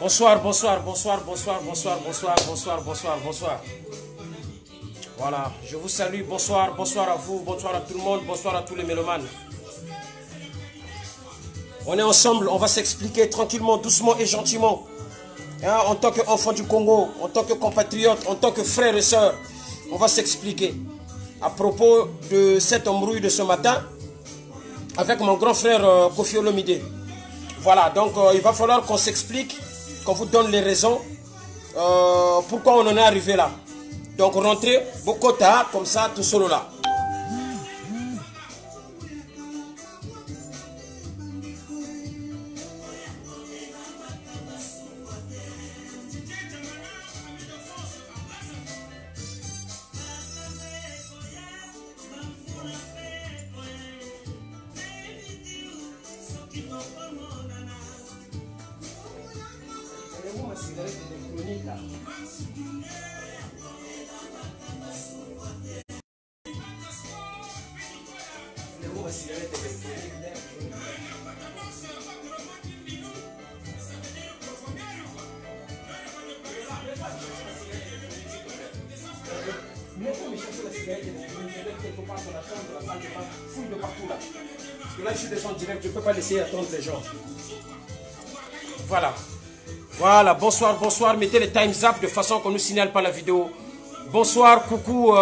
Bonsoir, bonsoir, bonsoir, bonsoir, bonsoir, bonsoir, bonsoir, bonsoir, bonsoir. Voilà, je vous salue, bonsoir, bonsoir à vous, bonsoir à tout le monde, bonsoir à tous les mélomanes. On est ensemble, on va s'expliquer tranquillement, doucement et gentiment. Hein, en tant qu'enfant du Congo, en tant que compatriote, en tant que frère et soeur, on va s'expliquer. À propos de cette embrouille de ce matin, avec mon grand frère Kofi Olomide. Voilà, donc il va falloir qu'on s'explique, qu'on vous donne les raisons, pourquoi on en est arrivé là. Donc rentrez, Bokota, comme ça, tout solo là. Parce que là, je suis déjà en direct, je ne peux pas laisser attendre les gens. Voilà. Voilà, bonsoir, bonsoir. Mettez les time zap de façon qu'on ne nous signale pas la vidéo. Bonsoir, coucou.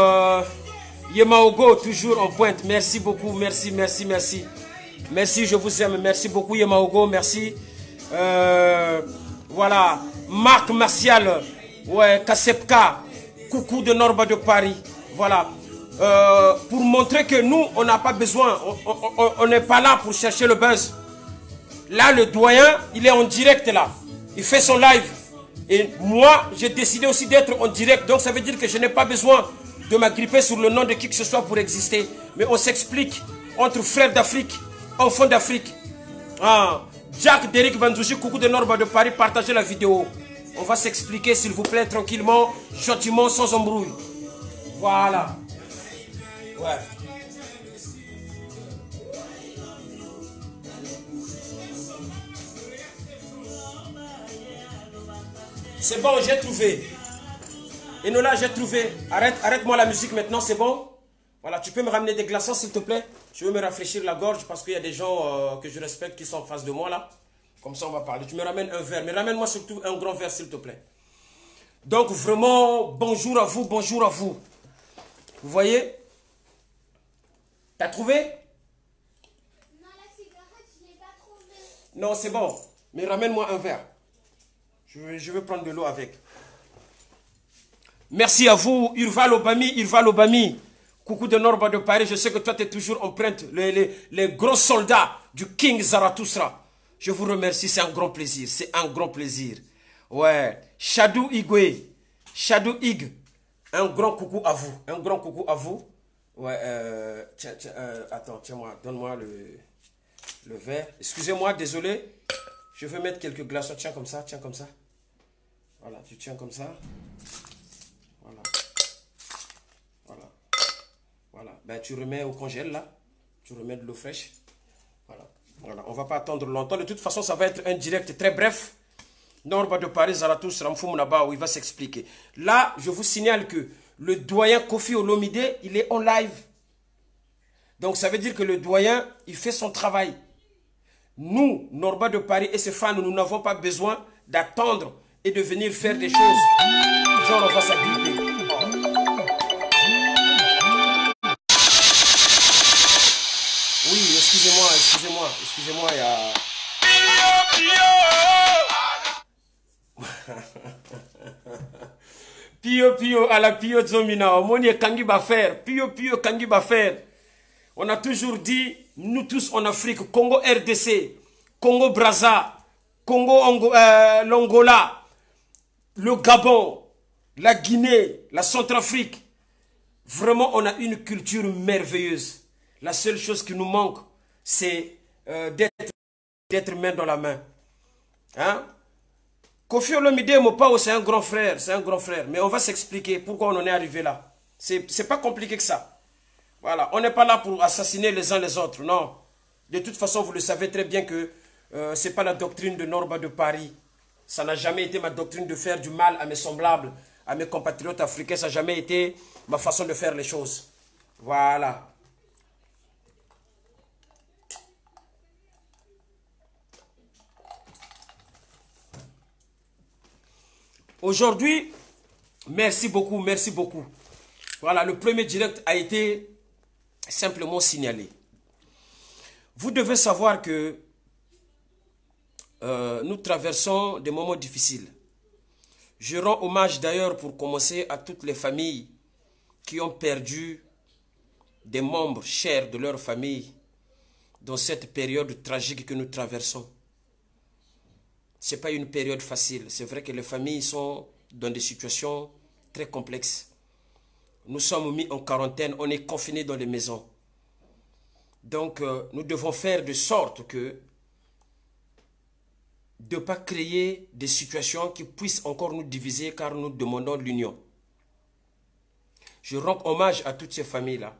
Yemaogo, toujours en pointe. Merci beaucoup, merci, merci, merci. Merci, je vous aime. Merci beaucoup, Yemaogo, merci. Voilà. Marc Martial, ouais, Kasepka, coucou de Norba de Paris. Voilà. Pour montrer que nous, on n'a pas besoin, on n'est pas là pour chercher le buzz. Là, le doyen, il est en direct là. Il fait son live. Et moi, j'ai décidé aussi d'être en direct. Donc, ça veut dire que je n'ai pas besoin de m'agripper sur le nom de qui que ce soit pour exister. Mais on s'explique entre frères d'Afrique, enfants d'Afrique. Ah, Jack, Derek Banzouchi, coucou de Norba de Paris, partagez la vidéo. On va s'expliquer, s'il vous plaît, tranquillement, gentiment, sans embrouille. Voilà. Ouais. C'est bon, j'ai trouvé. Enola, j'ai trouvé. Arrête-moi la musique maintenant, c'est bon? Voilà, tu peux me ramener des glaçons, s'il te plaît? Je veux me rafraîchir la gorge parce qu'il y a des gens que je respecte qui sont en face de moi, là. Comme ça, on va parler. Tu me ramènes un verre. Mais ramène-moi surtout un grand verre, s'il te plaît. Donc, vraiment, bonjour à vous, bonjour à vous. Vous voyez? T'as trouvé? Non, la cigarette, je ne l'ai pas trouvée. Non, c'est bon. Mais ramène-moi un verre. Je veux prendre de l'eau avec. Merci à vous, Urval Obami. Coucou de Norba de Paris. Je sais que toi, tu es toujours empreinte. Les gros soldats du King Zarathustra. Je vous remercie, c'est un grand plaisir. C'est un grand plaisir. Ouais. Shadou Igwe. Shadou Ig. Un grand coucou à vous. Un grand coucou à vous. Ouais, attends, tiens-moi, donne-moi le verre. Excusez-moi, désolé. Je vais mettre quelques glaçons. Tiens comme ça, tiens comme ça. Voilà, tu tiens comme ça. Voilà. Voilà. Voilà. Ben, tu remets au congèle, là. Tu remets de l'eau fraîche. Voilà. Voilà. On ne va pas attendre longtemps. De toute façon, ça va être un direct très bref. Norba de Paris, Zarathustra, Mfoumounaba, où il va s'expliquer. Là, je vous signale que le doyen Kofi Olomide, il est en live. Donc, ça veut dire que le doyen, il fait son travail. Nous, Norba de Paris et ses fans, nous n'avons pas besoin d'attendre et de venir faire des choses. Genre, on va s'agripper. Oh. Oui, excusez-moi, il y a... Pio, à la Pio Zomina, Omoni Kangi Bafer, Pio, Kangi Bafer. On a toujours dit, nous tous en Afrique, Congo RDC, Congo Brazza, Congo l'Angola, le Gabon, la Guinée, la Centrafrique. Vraiment, on a une culture merveilleuse. La seule chose qui nous manque, c'est d'être main dans la main. Hein? Kofi Olomide Mopao, c'est un grand frère, c'est un grand frère. Mais on va s'expliquer pourquoi on en est arrivé là. C'est pas compliqué que ça. Voilà, on n'est pas là pour assassiner les uns les autres, non. De toute façon, vous le savez très bien que ce n'est pas la doctrine de Norba de Paris. Ça n'a jamais été ma doctrine de faire du mal à mes semblables, à mes compatriotes africains. Ça n'a jamais été ma façon de faire les choses. Voilà. Aujourd'hui, merci beaucoup, merci beaucoup. Voilà, le premier direct a été simplement signalé. Vous devez savoir que nous traversons des moments difficiles. Je rends hommage d'ailleurs pour commencer à toutes les familles qui ont perdu des membres chers de leur famille dans cette période tragique que nous traversons. Ce n'est pas une période facile. C'est vrai que les familles sont dans des situations très complexes. Nous sommes mis en quarantaine, on est confinés dans les maisons. Donc, nous devons faire de sorte que de ne pas créer des situations qui puissent encore nous diviser car nous demandons l'union. Je rends hommage à toutes ces familles-là.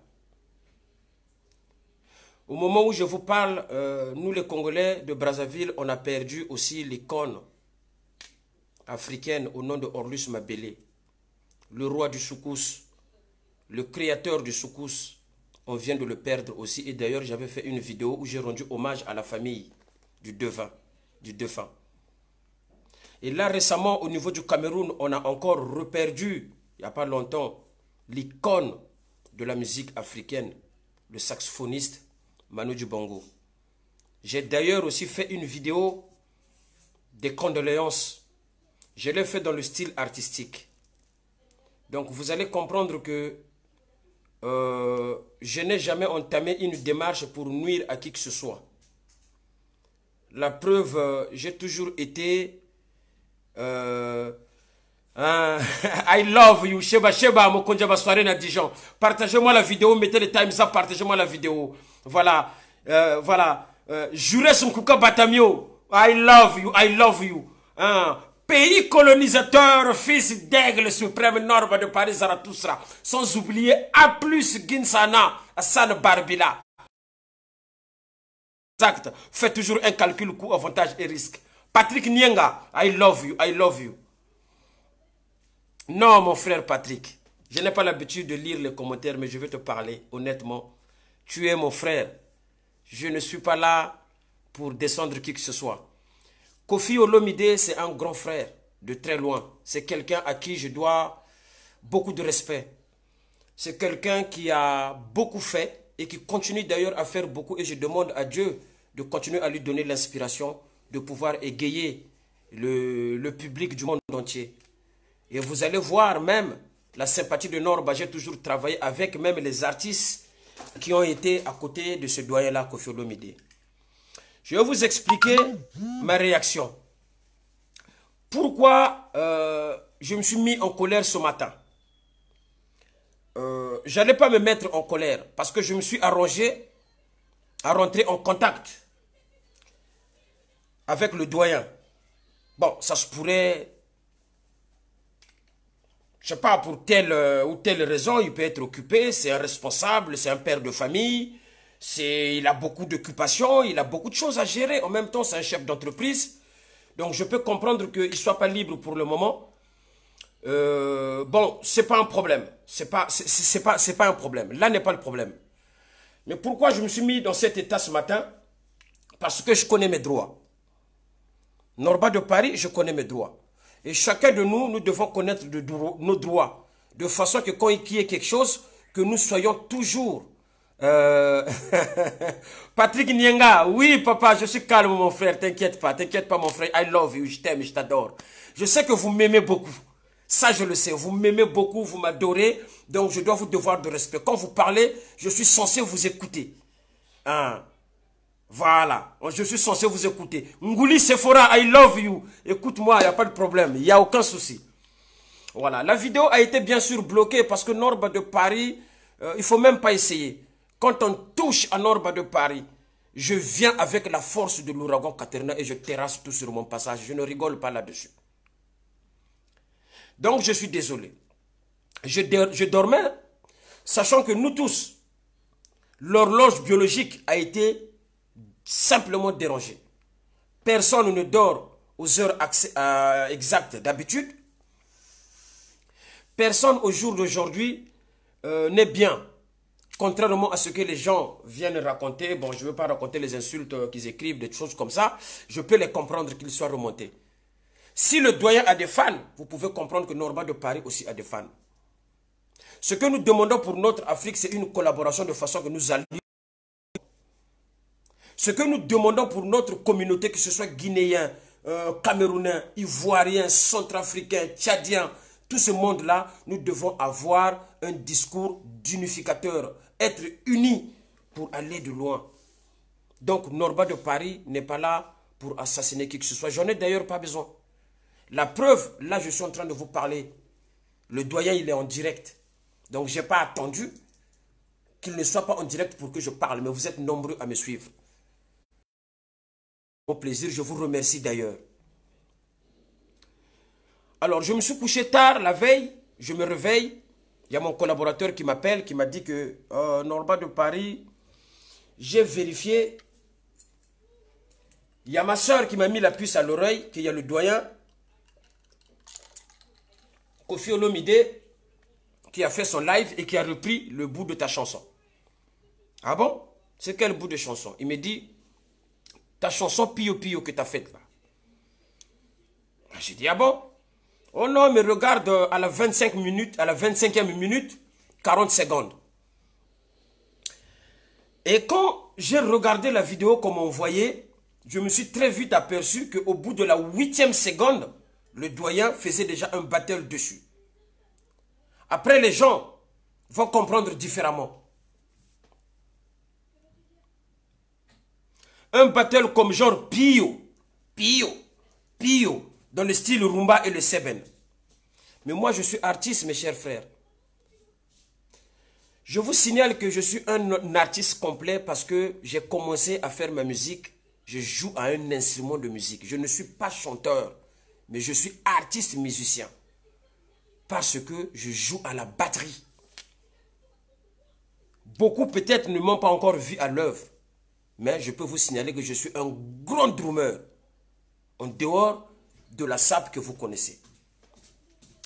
Au moment où je vous parle, nous les Congolais de Brazzaville, on a perdu aussi l'icône africaine au nom de Orlus Mabélé, le roi du soukous, le créateur du soukous. On vient de le perdre aussi. Et d'ailleurs, j'avais fait une vidéo où j'ai rendu hommage à la famille du défunt. Et là, récemment, au niveau du Cameroun, on a encore reperdu, il n'y a pas longtemps, l'icône de la musique africaine, le saxophoniste Manu Dibango. J'ai d'ailleurs aussi fait une vidéo des condoléances. Je l'ai fait dans le style artistique. Donc, vous allez comprendre que je n'ai jamais entamé une démarche pour nuire à qui que ce soit. La preuve, j'ai toujours été I love you, Sheba Sheba, Mokonjaba soirée na Dijon. Partagez-moi la vidéo, mettez les times up, partagez-moi la vidéo. Voilà, voilà. Jurez son kuka batamio. I love you, I love you. Pays colonisateur, fils d'aigle suprême, Norba de Paris, Zarathustra. Sans oublier A+, Ginsana, Hassan Barbila. Exact. Faites toujours un calcul coût, avantage et risque. Patrick Nienga, I love you, I love you. Non, mon frère Patrick, je n'ai pas l'habitude de lire les commentaires, mais je vais te parler honnêtement. Tu es mon frère. Je ne suis pas là pour descendre qui que ce soit. Kofi Olomide, c'est un grand frère de très loin. C'est quelqu'un à qui je dois beaucoup de respect. C'est quelqu'un qui a beaucoup fait et qui continue d'ailleurs à faire beaucoup. Et je demande à Dieu de continuer à lui donner l'inspiration de pouvoir égayer le public du monde entier. Et vous allez voir même la sympathie de Norba. J'ai toujours travaillé avec même les artistes qui ont été à côté de ce doyen-là, Kofi Olomide. Je vais vous expliquer ma réaction. Pourquoi je me suis mis en colère ce matin. Je n'allais pas me mettre en colère parce que je me suis arrangé à rentrer en contact avec le doyen. Bon, ça se pourrait, je ne sais pas, pour telle ou telle raison, il peut être occupé, c'est un responsable, c'est un père de famille, il a beaucoup d'occupations, il a beaucoup de choses à gérer. En même temps, c'est un chef d'entreprise. Donc, je peux comprendre qu'il ne soit pas libre pour le moment. Bon, ce n'est pas un problème. C'est pas un problème. Là n'est pas le problème. Mais pourquoi je me suis mis dans cet état ce matin? Parce que je connais mes droits. Norba de Paris, je connais mes droits. Et chacun de nous, nous devons connaître nos droits. De façon que quand il y ait quelque chose, que nous soyons toujours... Patrick Nienga, oui papa, je suis calme mon frère, t'inquiète pas mon frère, I love you, je t'aime, je t'adore. Je sais que vous m'aimez beaucoup, ça je le sais, vous m'aimez beaucoup, vous m'adorez, donc je dois vous devoir de respect. Quand vous parlez, je suis censé vous écouter. Hein? Voilà, je suis censé vous écouter. Ngouli Sephora, I love you. Écoute-moi, il n'y a pas de problème, il n'y a aucun souci. Voilà, la vidéo a été bien sûr bloquée parce que Norba de Paris, il ne faut même pas essayer. Quand on touche à Norba de Paris, je viens avec la force de l'ouragan Katrina et je terrasse tout sur mon passage. Je ne rigole pas là-dessus. Donc je suis désolé. Je dormais, sachant que nous tous, l'horloge biologique a été simplement dérangée. Personne ne dort aux heures exactes d'habitude. Personne au jour d'aujourd'hui n'est bien. Contrairement à ce que les gens viennent raconter, bon, je ne veux pas raconter les insultes qu'ils écrivent, des choses comme ça, je peux les comprendre qu'ils soient remontés. Si le doyen a des fans, vous pouvez comprendre que Norba de Paris aussi a des fans. Ce que nous demandons pour notre Afrique, c'est une collaboration de façon que nous allions. Ce que nous demandons pour notre communauté, que ce soit guinéen, camerounais, ivoirien, centrafricain, tchadien, tout ce monde-là, nous devons avoir un discours d'unificateur, être unis pour aller de loin. Donc Norba de Paris n'est pas là pour assassiner qui que ce soit. J'en ai d'ailleurs pas besoin. La preuve, là je suis en train de vous parler. Le doyen il est en direct. Donc je n'ai pas attendu qu'il ne soit pas en direct pour que je parle. Mais vous êtes nombreux à me suivre. Au plaisir, je vous remercie d'ailleurs. Alors, je me suis couché tard la veille, je me réveille. Il y a mon collaborateur qui m'appelle, qui m'a dit que Norba de Paris, j'ai vérifié. Il y a ma soeur qui m'a mis la puce à l'oreille, qu'il y a le doyen, Kofi Olomide, qui a fait son live et qui a repris le bout de ta chanson. Ah bon? C'est quel bout de chanson? Il me dit, ta chanson Pio Pio que tu as faite là. J'ai dit, ah bon? Oh non, mais regarde à la 25 minutes, à la 25e minute, 40 secondes. Et quand j'ai regardé la vidéo comme on voyait, je me suis très vite aperçu qu'au bout de la 8e seconde, le doyen faisait déjà un battle dessus. Après, les gens vont comprendre différemment. Un battle comme genre Pio, Pio, Pio, dans le style rumba et le seben. Mais moi, je suis artiste, mes chers frères. Je vous signale que je suis un artiste complet parce que j'ai commencé à faire ma musique. Je joue à un instrument de musique. Je ne suis pas chanteur, mais je suis artiste musicien. Parce que je joue à la batterie. Beaucoup peut-être ne m'ont pas encore vu à l'œuvre. Mais je peux vous signaler que je suis un grand drummer. En dehors de la sape que vous connaissez.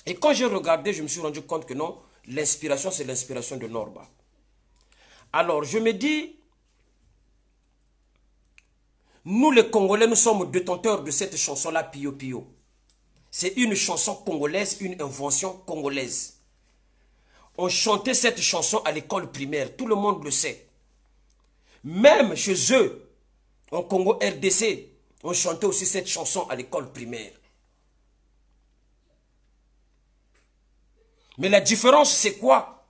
Et quand j'ai regardé, je me suis rendu compte que non, l'inspiration, c'est l'inspiration de Norba. Alors, je me dis, nous les Congolais, nous sommes détenteurs de cette chanson-là, Pio Pio. C'est une chanson congolaise, une invention congolaise. On chantait cette chanson à l'école primaire, tout le monde le sait. Même chez eux, en Congo RDC, on chantait aussi cette chanson à l'école primaire. Mais la différence, c'est quoi?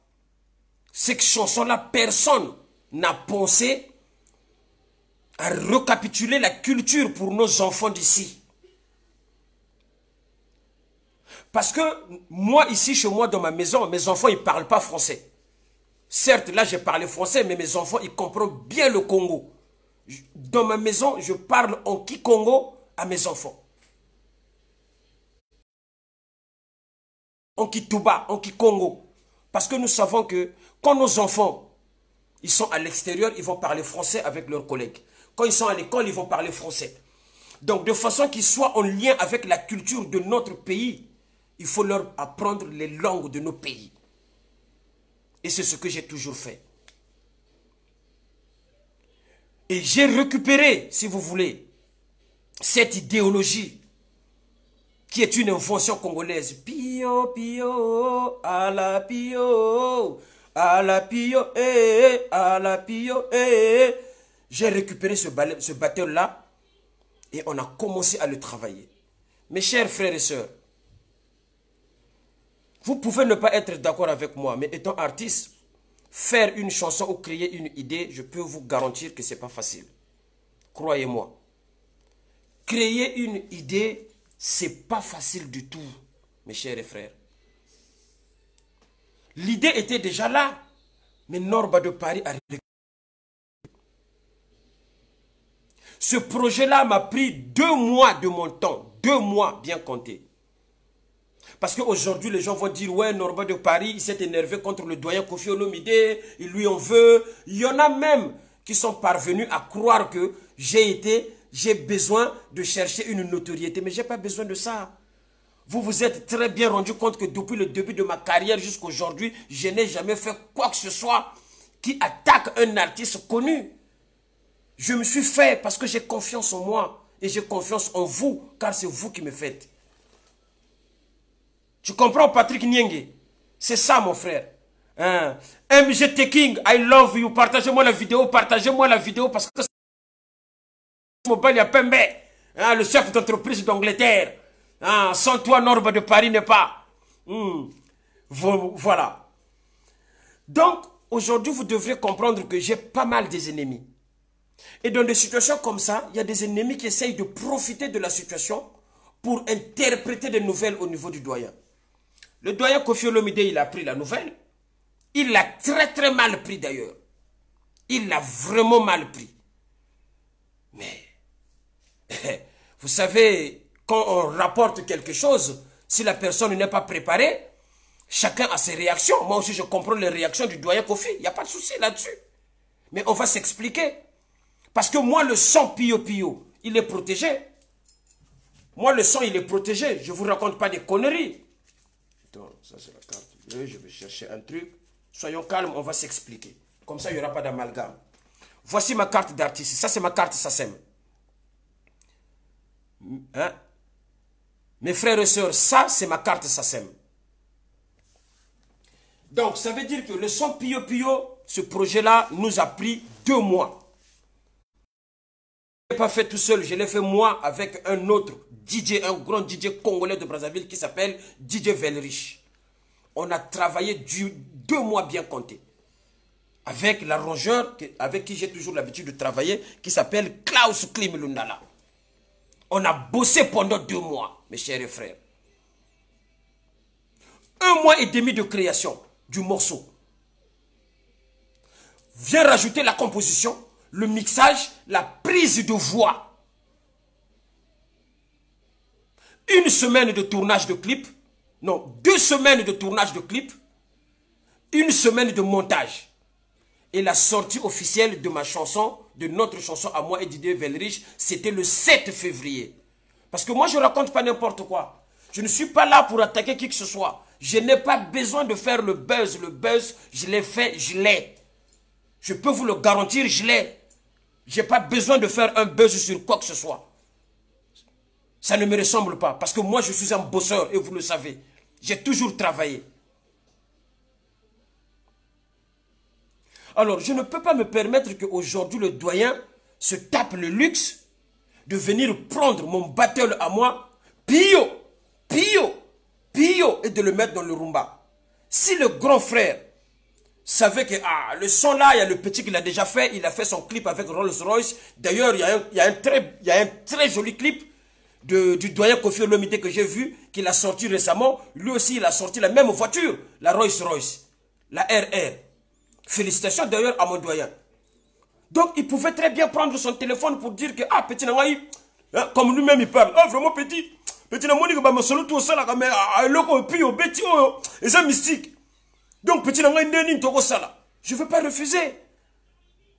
Cette chanson-là, personne n'a pensé à récapituler la culture pour nos enfants d'ici. Parce que moi, ici, chez moi, dans ma maison, mes enfants, ils ne parlent pas français. Certes, là, j'ai parlé français, mais mes enfants, ils comprennent bien le Congo. Dans ma maison, je parle en Kikongo à mes enfants. En Kituba, en Kikongo. Parce que nous savons que quand nos enfants, ils sont à l'extérieur, ils vont parler français avec leurs collègues. Quand ils sont à l'école, ils vont parler français. Donc, de façon qu'ils soient en lien avec la culture de notre pays, il faut leur apprendre les langues de nos pays. Et c'est ce que j'ai toujours fait. Et j'ai récupéré, si vous voulez, cette idéologie qui est une invention congolaise. Pio, pio, à la pio, à la pio, à la pio, J'ai récupéré ce batteur-là et on a commencé à le travailler. Mes chers frères et sœurs, vous pouvez ne pas être d'accord avec moi, mais étant artiste, faire une chanson ou créer une idée, je peux vous garantir que ce n'est pas facile. Croyez-moi. Créer une idée, ce n'est pas facile du tout, mes chers frères. L'idée était déjà là, mais Norba de Paris a récupéré. Ce projet-là m'a pris 2 mois de mon temps. 2 mois bien comptés. Parce qu'aujourd'hui, les gens vont dire, ouais, Norba de Paris, il s'est énervé contre le doyen Kofi Olomide, il lui en veut. Il y en a même qui sont parvenus à croire que j'ai besoin de chercher une notoriété. Mais je n'ai pas besoin de ça. Vous vous êtes très bien rendu compte que depuis le début de ma carrière jusqu'à aujourd'hui, je n'ai jamais fait quoi que ce soit qui attaque un artiste connu. Je me suis fait parce que j'ai confiance en moi et j'ai confiance en vous, car c'est vous qui me faites. Tu comprends, Patrick Nyenge? C'est ça, mon frère. Hein? MGT King, I love you. Partagez-moi la vidéo parce que Mobile Pembe, hein, le chef d'entreprise d'Angleterre. Hein, sans toi, Norba de Paris n'est pas. Voilà. Donc, aujourd'hui, vous devrez comprendre que j'ai pas mal des ennemis. Et dans des situations comme ça, il y a des ennemis qui essayent de profiter de la situation pour interpréter des nouvelles au niveau du doyen. Le doyen Kofi Olomide, il a pris la nouvelle. Il l'a très très mal pris d'ailleurs. Il l'a vraiment mal pris. Mais, vous savez, quand on rapporte quelque chose, si la personne n'est pas préparée, chacun a ses réactions. Moi aussi, je comprends les réactions du doyen Kofi. Il n'y a pas de souci là-dessus. Mais on va s'expliquer. Parce que moi, le son Pio Pio, il est protégé. Moi, le son, il est protégé. Je ne vous raconte pas des conneries. Attends, ça c'est la carte. Je vais chercher un truc. Soyons calmes, on va s'expliquer. Comme ça, il n'y aura pas d'amalgame. Voici ma carte d'artiste. Ça, c'est ma carte SACEM. Hein? Mes frères et sœurs, ça, c'est ma carte SACEM. Donc, ça veut dire que le son Pio Pio, ce projet-là, nous a pris 2 mois. Je ne l'ai pas fait tout seul, je l'ai fait moi avec un autre DJ, un grand DJ congolais de Brazzaville qui s'appelle DJ Velrich. On a travaillé 2 mois bien comptés. Avec l'arrangeur avec qui j'ai toujours l'habitude de travailler, qui s'appelle Klaus Klim Lundala. On a bossé pendant 2 mois, mes chers frères. 1 mois et demi de création du morceau. Viens rajouter la composition, le mixage, la prise de voix. 1 semaine de tournage de clip. Non, 2 semaines de tournage de clip. 1 semaine de montage. Et la sortie officielle de ma chanson, de notre chanson à moi et Didier Velrich, c'était le 7 février. Parce que moi, je ne raconte pas n'importe quoi. Je ne suis pas là pour attaquer qui que ce soit. Je n'ai pas besoin de faire le buzz. Le buzz, je l'ai fait, je l'ai. Je peux vous le garantir, je l'ai. Je n'ai pas besoin de faire un buzz sur quoi que ce soit. Ça ne me ressemble pas. Parce que moi, je suis un bosseur et vous le savez. J'ai toujours travaillé. Alors, je ne peux pas me permettre qu'aujourd'hui, le doyen se tape le luxe de venir prendre mon battle à moi, Pio, et de le mettre dans le rumba. Si le grand frère savait que le son là, il y a le petit qui l'a déjà fait, il a fait son clip avec Rolls-Royce. D'ailleurs, il y a un très joli clip du doyen Kofi Olomide que j'ai vu, qu'il a sorti récemment. Lui aussi, il a sorti la même voiture, la Rolls-Royce, la RR. Félicitations d'ailleurs à mon doyen. Donc, il pouvait très bien prendre son téléphone pour dire que, petit Nangaï, hein, comme lui-même il parle, vraiment petit Nangaï, bah, solo tout ça, là, mais, et c'est mystique. Donc, petit Nangaï, je ne veux pas refuser.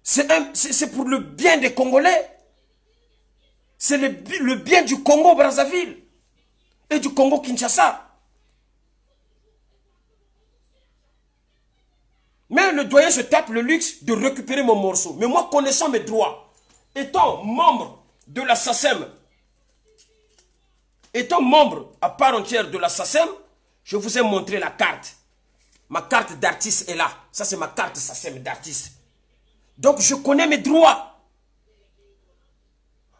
C'est pour le bien des Congolais. C'est le bien du Congo Brazzaville et du Congo Kinshasa. Mais le doyen se tape le luxe de récupérer mon morceau. Mais moi, connaissant mes droits, étant membre de la SACEM, étant membre à part entière de la SACEM, je vous ai montré la carte. Ma carte d'artiste est là. Ça, c'est ma carte SACEM d'artiste. Donc, je connais mes droits.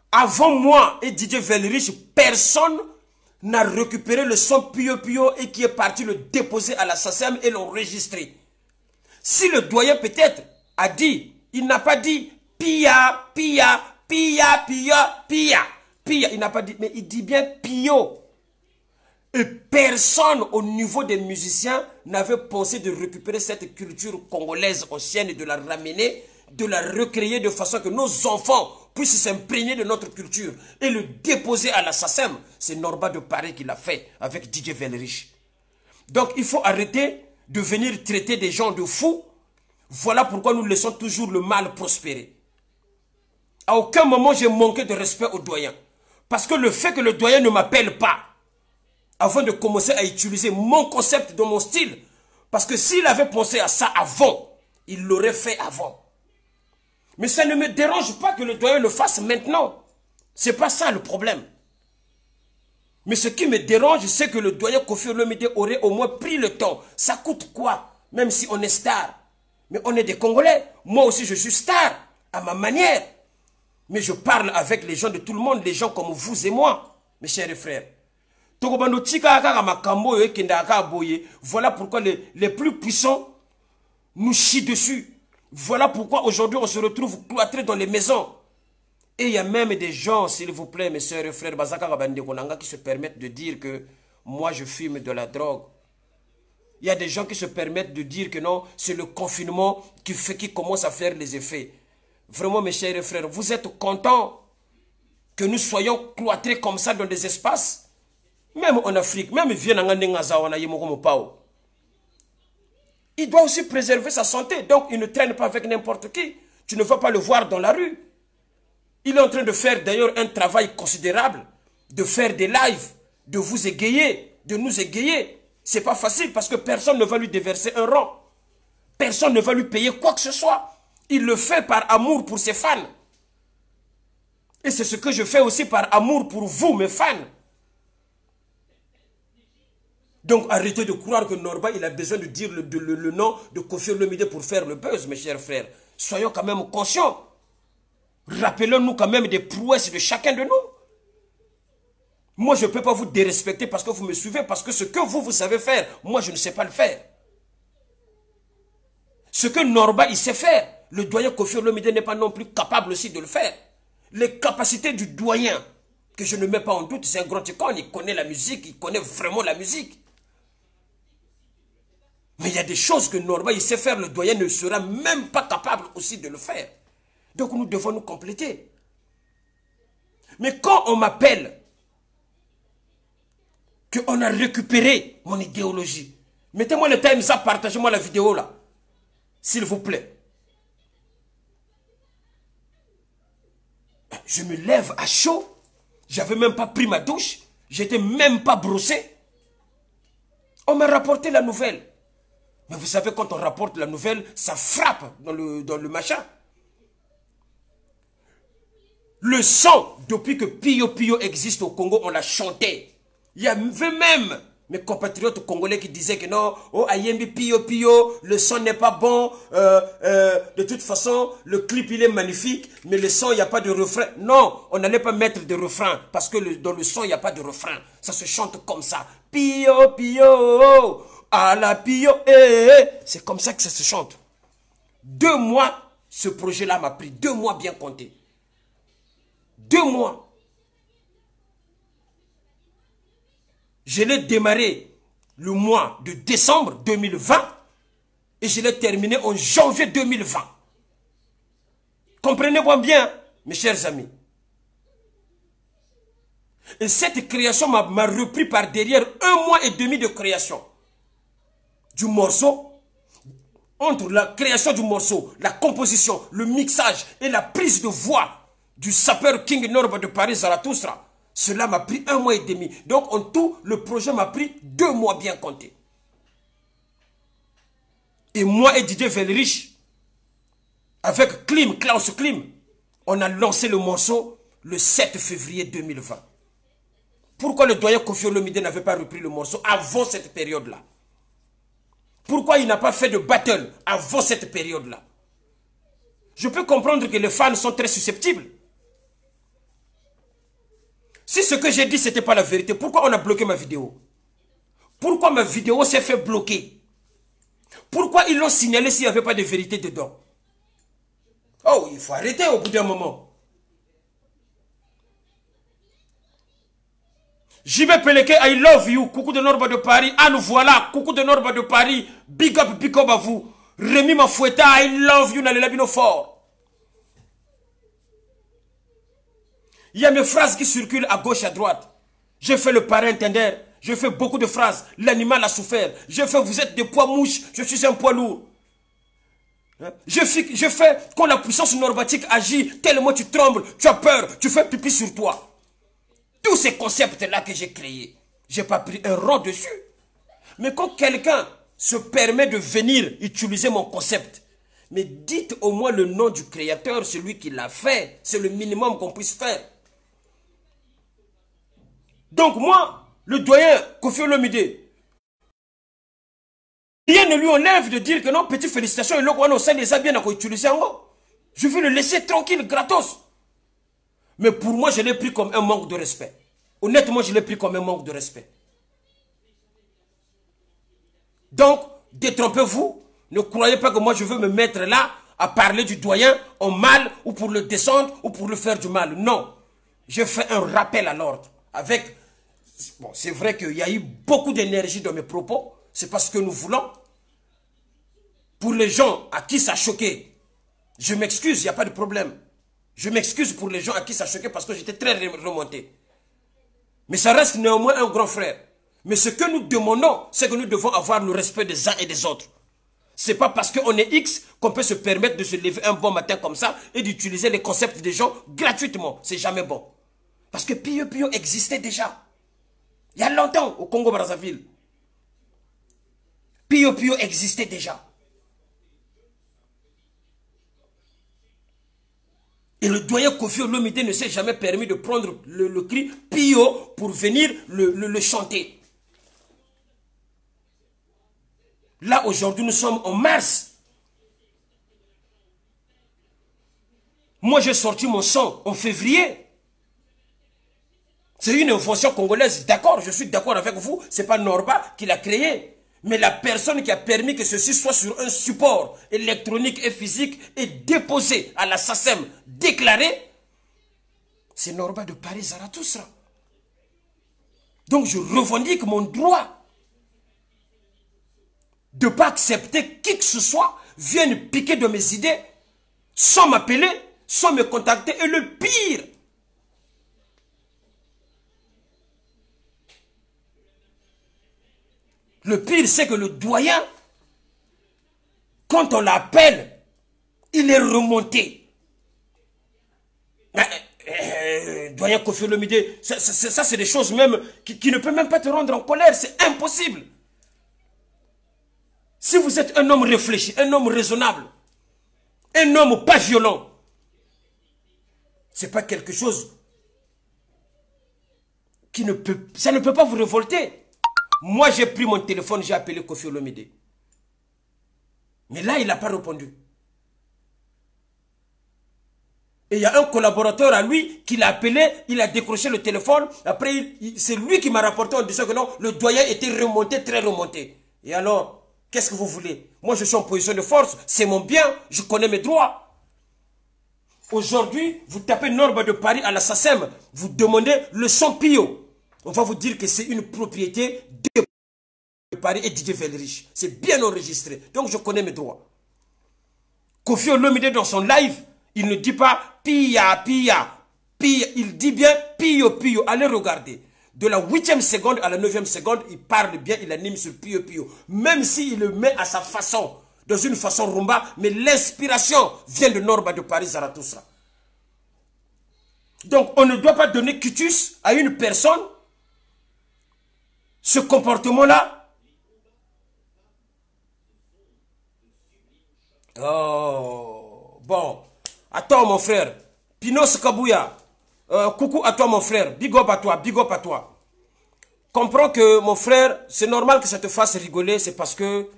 Avant moi et Didier Velrich, personne n'a récupéré le son Pio Pio et qui est parti le déposer à la SACEM et l'enregistrer. Si le doyen peut-être a dit, il n'a pas dit Pia, il n'a pas dit, mais il dit bien Pio. Et personne au niveau des musiciens n'avait pensé de récupérer cette culture congolaise ancienne et de la ramener, de la recréer de façon que nos enfants puisse s'imprégner de notre culture et le déposer à l'assassin. C'est Norba de Paris qui l'a fait avec Didier Vellerich. Donc il faut arrêter de venir traiter des gens de fous. Voilà pourquoi nous laissons toujours le mal prospérer. À aucun moment j'ai manqué de respect au doyen. Parce que le fait que le doyen ne m'appelle pas avant de commencer à utiliser mon concept dans mon style, parce que s'il avait pensé à ça avant, il l'aurait fait avant. Mais ça ne me dérange pas que le doyen le fasse maintenant. C'est pas ça le problème. Mais ce qui me dérange, c'est que le doyen Koffi Olomide aurait au moins pris le temps. Ça coûte quoi? Même si on est star. Mais on est des Congolais. Moi aussi, je suis star, à ma manière. Mais je parle avec les gens de tout le monde, les gens comme vous et moi, mes chers frères. Voilà pourquoi les plus puissants nous chient dessus. Voilà pourquoi aujourd'hui on se retrouve cloîtrés dans les maisons. Et il y a même des gens, s'il vous plaît, mes soeurs et frères, qui se permettent de dire que moi je fume de la drogue. Il y a des gens qui se permettent de dire que non, c'est le confinement qui commence à faire les effets. Vraiment, mes chers et frères, vous êtes contents que nous soyons cloîtrés comme ça dans des espaces? Même en Afrique, même il doit aussi préserver sa santé. Donc, il ne traîne pas avec n'importe qui. Tu ne vas pas le voir dans la rue. Il est en train de faire d'ailleurs un travail considérable, de faire des lives, de vous égayer, de nous égayer. C'est pas facile parce que personne ne va lui déverser un rang. Personne ne va lui payer quoi que ce soit. Il le fait par amour pour ses fans. Et c'est ce que je fais aussi par amour pour vous, mes fans. Donc arrêtez de croire que Norba il a besoin de dire le nom de Koffi Olomide pour faire le buzz, mes chers frères. Soyons quand même conscients. Rappelons-nous quand même des prouesses de chacun de nous. Moi, je ne peux pas vous dérespecter parce que vous me suivez, parce que ce que vous savez faire, moi, je ne sais pas le faire. Ce que Norba, il sait faire, le doyen Koffi Olomide n'est pas non plus capable aussi de le faire. Les capacités du doyen, que je ne mets pas en doute, c'est un grand icône, il connaît la musique, il connaît vraiment la musique. Mais il y a des choses que Norba, il sait faire, le doyen ne sera même pas capable aussi de le faire. Donc nous devons nous compléter. Mais quand on m'appelle, qu'on a récupéré mon idéologie, mettez-moi le time up, partagez-moi la vidéo là, s'il vous plaît. Je me lève à chaud, j'avais même pas pris ma douche, j'étais même pas brossé. On m'a rapporté la nouvelle. Mais vous savez, quand on rapporte la nouvelle, ça frappe dans le machin. Le son, depuis que Pio Pio existe au Congo, on l'a chanté. Il y avait même mes compatriotes congolais qui disaient que non, oh Ayembi Pio Pio, le son n'est pas bon, de toute façon, le clip il est magnifique, mais le son, il n'y a pas de refrain. Non, on n'allait pas mettre de refrain, parce que dans le son, il n'y a pas de refrain. Ça se chante comme ça. Pio Pio, à la Pio, c'est comme ça que ça se chante. 2 mois, ce projet-là m'a pris 2 mois bien comptés. 2 mois. Je l'ai démarré le mois de décembre 2020 et je l'ai terminé en janvier 2020. Comprenez-moi bien, mes chers amis. Et cette création m'a repris par derrière 1 mois et demi de création du morceau. Entre la création du morceau, la composition, le mixage et la prise de voix du sapeur King Norba de Paris Zarathustra. Cela m'a pris 1 mois et demi. Donc en tout, le projet m'a pris 2 mois bien comptés. Et moi et Didier Vellerich, avec Klaus Klim, on a lancé le morceau le 7 février 2020. Pourquoi le doyen Koffi Olomide n'avait pas repris le morceau avant cette période-là? Pourquoi il n'a pas fait de battle avant cette période-là? Je peux comprendre que les fans sont très susceptibles. Si ce que j'ai dit, ce n'était pas la vérité, pourquoi on a bloqué ma vidéo? Pourquoi ma vidéo s'est fait bloquer? Pourquoi ils l'ont signalé s'il n'y avait pas de vérité dedans? Oh, il faut arrêter au bout d'un moment. JB Peleke, I love you. Coucou de Norba de Paris. Ah, nous voilà. Coucou de Norba de Paris. Big up à vous. Rémi Mafoueta, I love you. Nalelabino fort. Il y a mes phrases qui circulent à gauche, à droite. J'ai fait le parrain intendant. Je fais beaucoup de phrases. L'animal a souffert. Je fais, vous êtes des poids mouches. Je suis un poids lourd. Je fais quand la puissance normatique agit, tellement tu trembles, tu as peur, tu fais pipi sur toi. Tous ces concepts-là que j'ai créés, je n'ai pas pris un rond dessus. Mais quand quelqu'un se permet de venir utiliser mon concept, mais dites au moins le nom du créateur, celui qui l'a fait. C'est le minimum qu'on puisse faire. Donc moi, le doyen Koffi Olomide, rien ne lui enlève de dire que non, petite félicitation, et le on sait les a bien à utiliser en haut. Je vais le laisser tranquille, gratos. Mais pour moi, je l'ai pris comme un manque de respect. Honnêtement, je l'ai pris comme un manque de respect. Donc, détrompez-vous. Ne croyez pas que moi, je veux me mettre là à parler du doyen en mal ou pour le descendre ou pour le faire du mal. Non. Je fais un rappel à l'ordre. Avec... Bon, c'est vrai qu'il y a eu beaucoup d'énergie dans mes propos. C'est parce que nous voulons. Pour les gens à qui ça a choqué, je m'excuse, il n'y a pas de problème. Je m'excuse pour les gens à qui ça a choqué parce que j'étais très remonté. Mais ça reste néanmoins un grand frère. Mais ce que nous demandons, c'est que nous devons avoir le respect des uns et des autres. Ce n'est pas parce qu'on est X qu'on peut se permettre de se lever un bon matin comme ça et d'utiliser les concepts des gens gratuitement. C'est jamais bon. Parce que Pio Pio existait déjà. Il y a longtemps au Congo-Brazzaville. Pio Pio existait déjà. Et le doyen Koffi Olomide ne s'est jamais permis de prendre le cri Pio pour venir le chanter. Là, aujourd'hui, nous sommes en mars. Moi, j'ai sorti mon son en février. C'est une invention congolaise. D'accord, je suis d'accord avec vous. Ce n'est pas Norba qui l'a créé. Mais la personne qui a permis que ceci soit sur un support électronique et physique et déposé à la SACEM, déclaré, c'est Norba de Paris Zarathustra. Donc je revendique mon droit de ne pas accepter qui que ce soit vienne piquer de mes idées sans m'appeler, sans me contacter. Et le pire, c'est que le doyen, quand on l'appelle, il est remonté. Doyen Koffi Olomide, ça c'est des choses même qui ne peuvent même pas te rendre en colère. C'est impossible. Si vous êtes un homme réfléchi, un homme raisonnable, un homme pas violent, c'est pas quelque chose qui ne peut... Ça ne peut pas vous révolter. Moi, j'ai pris mon téléphone, j'ai appelé Koffi Olomide. Mais là, il n'a pas répondu. Et il y a un collaborateur à lui qui l'a appelé, il a décroché le téléphone. Après, c'est lui qui m'a rapporté en disant que non, le doyen était remonté, très remonté. Et alors, qu'est-ce que vous voulez? Moi, je suis en position de force, c'est mon bien, je connais mes droits. Aujourd'hui, vous tapez Norba de Paris à la SACEM, vous demandez le son Pio. On va vous dire que c'est une propriété de Paris et Didier Velrich. C'est bien enregistré. Donc, je connais mes droits. Koffi Olomide dans son live, il ne dit pas Pia, Pia, Pia. Il dit bien Pio, Pio. Allez regarder. De la 8e seconde à la 9e seconde, il parle bien, il anime sur Pio, Pio. Même s'il le met à sa façon, dans une façon rumba, mais l'inspiration vient de Norba de Paris Zarathustra. Donc, on ne doit pas donner quitus à une personne. Ce comportement-là. Oh, bon. À toi, mon frère. Pinos Kabouya. Coucou à toi, mon frère. Big up à toi, big up à toi. Comprends que, mon frère, c'est normal que ça te fasse rigoler. C'est parce que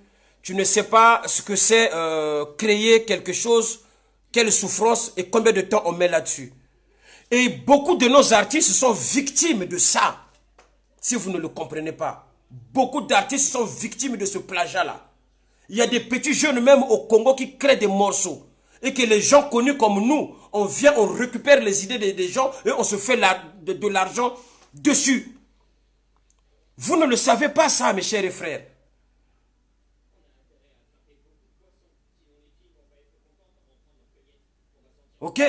tu ne sais pas ce que c'est créer quelque chose, quelle souffrance et combien de temps on met là-dessus. Et beaucoup de nos artistes sont victimes de ça. Si vous ne le comprenez pas. Beaucoup d'artistes sont victimes de ce plagiat-là. Il y a des petits jeunes même au Congo qui créent des morceaux. Et que les gens connus comme nous, on vient, on récupère les idées des gens et on se fait de l'argent dessus. Vous ne le savez pas ça, mes chers frères. Ok?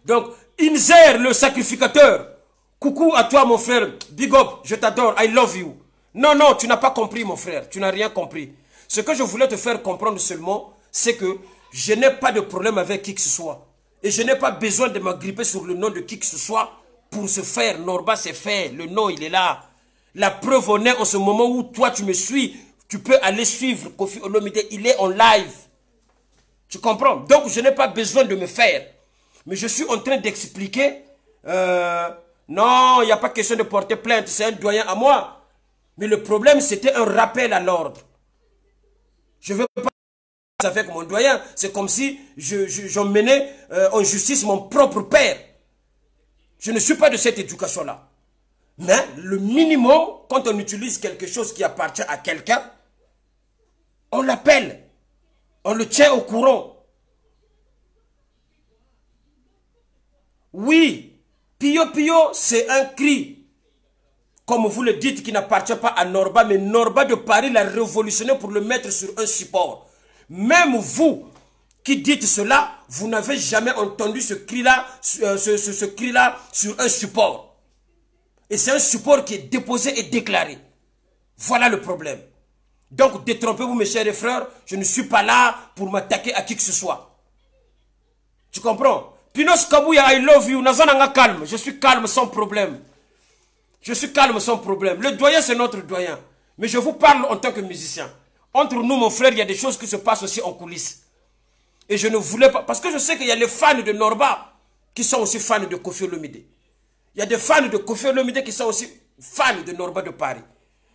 Donc, Inzer, le sacrificateur. Coucou à toi, mon frère. Big up, je t'adore, I love you. Non, non, tu n'as pas compris, mon frère. Tu n'as rien compris. Ce que je voulais te faire comprendre seulement, c'est que je n'ai pas de problème avec qui que ce soit. Et je n'ai pas besoin de m'agripper sur le nom de qui que ce soit pour se faire. Norba, c'est fait. Le nom, il est là. La preuve en est en ce moment où toi, tu me suis. Tu peux aller suivre Koffi Olomide. Il est en live. Tu comprends? Donc, je n'ai pas besoin de me faire. Mais je suis en train d'expliquer. Non, il n'y a pas question de porter plainte. C'est un doyen à moi. Mais le problème, c'était un rappel à l'ordre. Je ne veux pas avec mon doyen. C'est comme si j'emmenais en justice mon propre père. Je ne suis pas de cette éducation-là. Mais le minimum, quand on utilise quelque chose qui appartient à quelqu'un, on l'appelle. On le tient au courant. Oui, Pio Pio, c'est un cri. Comme vous le dites, qui n'appartient pas à Norba, mais Norba de Paris l'a révolutionné pour le mettre sur un support. Même vous qui dites cela, vous n'avez jamais entendu ce cri-là ce cri-là sur un support. Et c'est un support qui est déposé et déclaré. Voilà le problème. Donc, détrompez-vous, mes chers frères, je ne suis pas là pour m'attaquer à qui que ce soit. Tu comprends? Pinos Kabouya, I love you. Nazananga calme. Je suis calme sans problème. Je suis calme sans problème. Le doyen, c'est notre doyen. Mais je vous parle en tant que musicien. Entre nous, mon frère, il y a des choses qui se passent aussi en coulisses. Et je ne voulais pas... Parce que je sais qu'il y a les fans de Norba qui sont aussi fans de Koffi Olomide. Il y a des fans de Koffi Olomide qui sont aussi fans de Norba de Paris.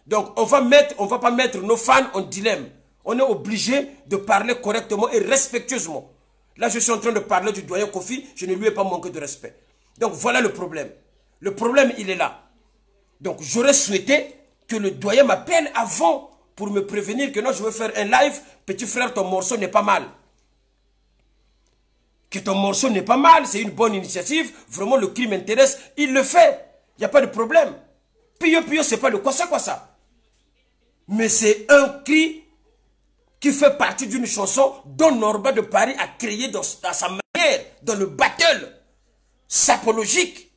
Donc, on va pas mettre nos fans en dilemme. On est obligé de parler correctement et respectueusement. Là, je suis en train de parler du doyen Koffi. Je ne lui ai pas manqué de respect. Donc, voilà le problème. Le problème, il est là. Donc, j'aurais souhaité que le doyen m'appelle avant pour me prévenir que non, je veux faire un live. Petit frère, ton morceau n'est pas mal. Que ton morceau n'est pas mal, c'est une bonne initiative. Vraiment, le cri m'intéresse. Il le fait. Il n'y a pas de problème. Pio Pio, c'est pas le quoi ça. Mais c'est un cri qui fait partie d'une chanson dont Norba de Paris a créé dans sa manière, dans le battle sapologique.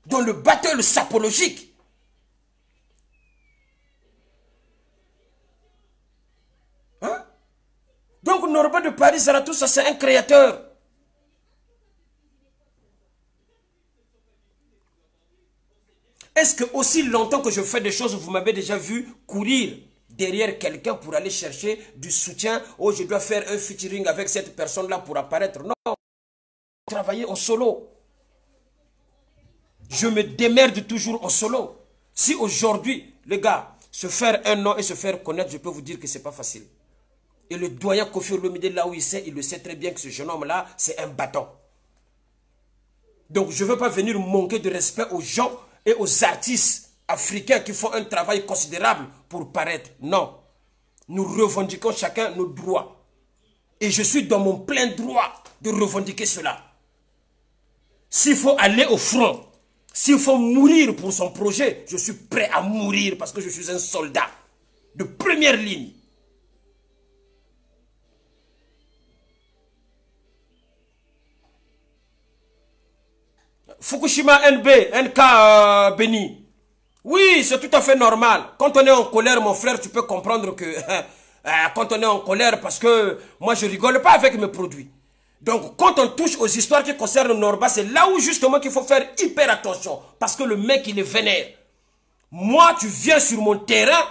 Dans le battle sapologique. Hein? Donc Norba de Paris, Zarathustra, c'est un créateur. Est-ce que aussi longtemps que je fais des choses, vous m'avez déjà vu courir derrière quelqu'un pour aller chercher du soutien? Oh, je dois faire un featuring avec cette personne-là pour apparaître. Non, travailler en solo. Je me démerde toujours en solo. Si aujourd'hui, les gars, se faire un nom et se faire connaître, je peux vous dire que c'est pas facile. Et le doyen Koffi Olomide, là où il le sait très bien que ce jeune homme-là, c'est un bâton. Donc je ne veux pas venir manquer de respect aux gens et aux artistes africains qui font un travail considérable pour paraître. Non. Nous revendiquons chacun nos droits. Et je suis dans mon plein droit de revendiquer cela. S'il faut aller au front, s'il faut mourir pour son projet, je suis prêt à mourir parce que je suis un soldat de première ligne. Fukushima NB, NK Beni. Oui, c'est tout à fait normal. Quand on est en colère, mon frère, tu peux comprendre que quand on est en colère, parce que moi, je rigole pas avec mes produits. Donc, quand on touche aux histoires qui concernent Norba, c'est là où justement qu'il faut faire hyper attention. Parce que le mec, il est vénère. Moi, tu viens sur mon terrain,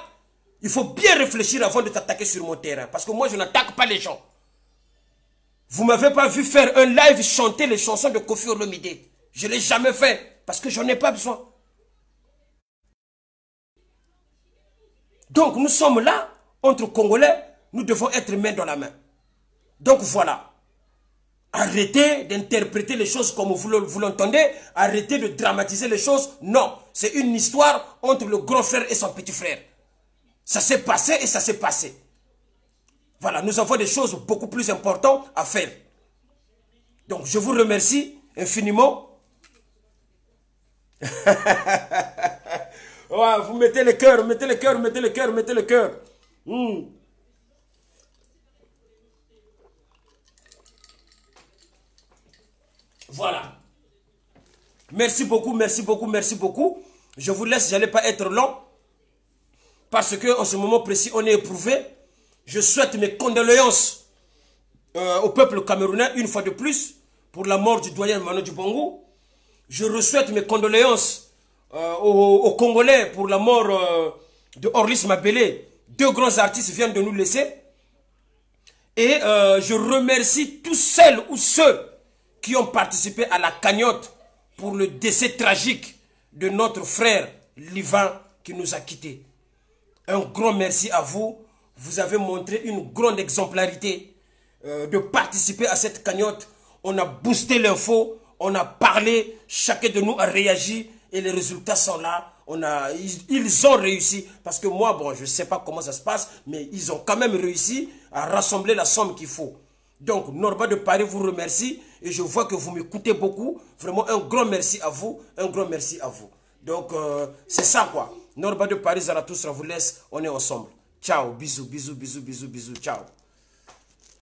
il faut bien réfléchir avant de t'attaquer sur mon terrain. Parce que moi, je n'attaque pas les gens. Vous ne m'avez pas vu faire un live chanter les chansons de Koffi Olomide. Je ne l'ai jamais fait parce que je n'en ai pas besoin. Donc nous sommes là, entre Congolais, nous devons être main dans la main. Donc voilà. Arrêtez d'interpréter les choses comme vous l'entendez. Arrêtez de dramatiser les choses. Non, c'est une histoire entre le grand frère et son petit frère. Ça s'est passé et ça s'est passé. Voilà, nous avons des choses beaucoup plus importantes à faire. Donc je vous remercie infiniment. Ouais, vous mettez le cœur, mettez le cœur, mettez le cœur, mettez le cœur. Voilà. Merci beaucoup, merci beaucoup, merci beaucoup. Je vous laisse, je n'allais pas être long. Parce qu'en ce moment précis, on est éprouvé. Je souhaite mes condoléances au peuple camerounais, une fois de plus, pour la mort du doyen Manu Dibango. Je souhaite mes condoléances aux Congolais pour la mort de Orlis Mabélé. Deux grands artistes viennent de nous laisser. Et je remercie tous celles ou ceux qui ont participé à la cagnotte pour le décès tragique de notre frère Livan qui nous a quittés. Un grand merci à vous. Vous avez montré une grande exemplarité de participer à cette cagnotte. On a boosté l'info, on a parlé, chacun de nous a réagi et les résultats sont là. Ils ont réussi parce que moi, bon, je ne sais pas comment ça se passe, mais ils ont quand même réussi à rassembler la somme qu'il faut. Donc, Norba de Paris vous remercie et je vois que vous m'écoutez beaucoup. Vraiment, un grand merci à vous, un grand merci à vous. Donc, c'est ça quoi. Norba de Paris, Zarathustra vous laisse, on est ensemble. Ciao, bisous, bisous, bisous, bisous, bisous, ciao.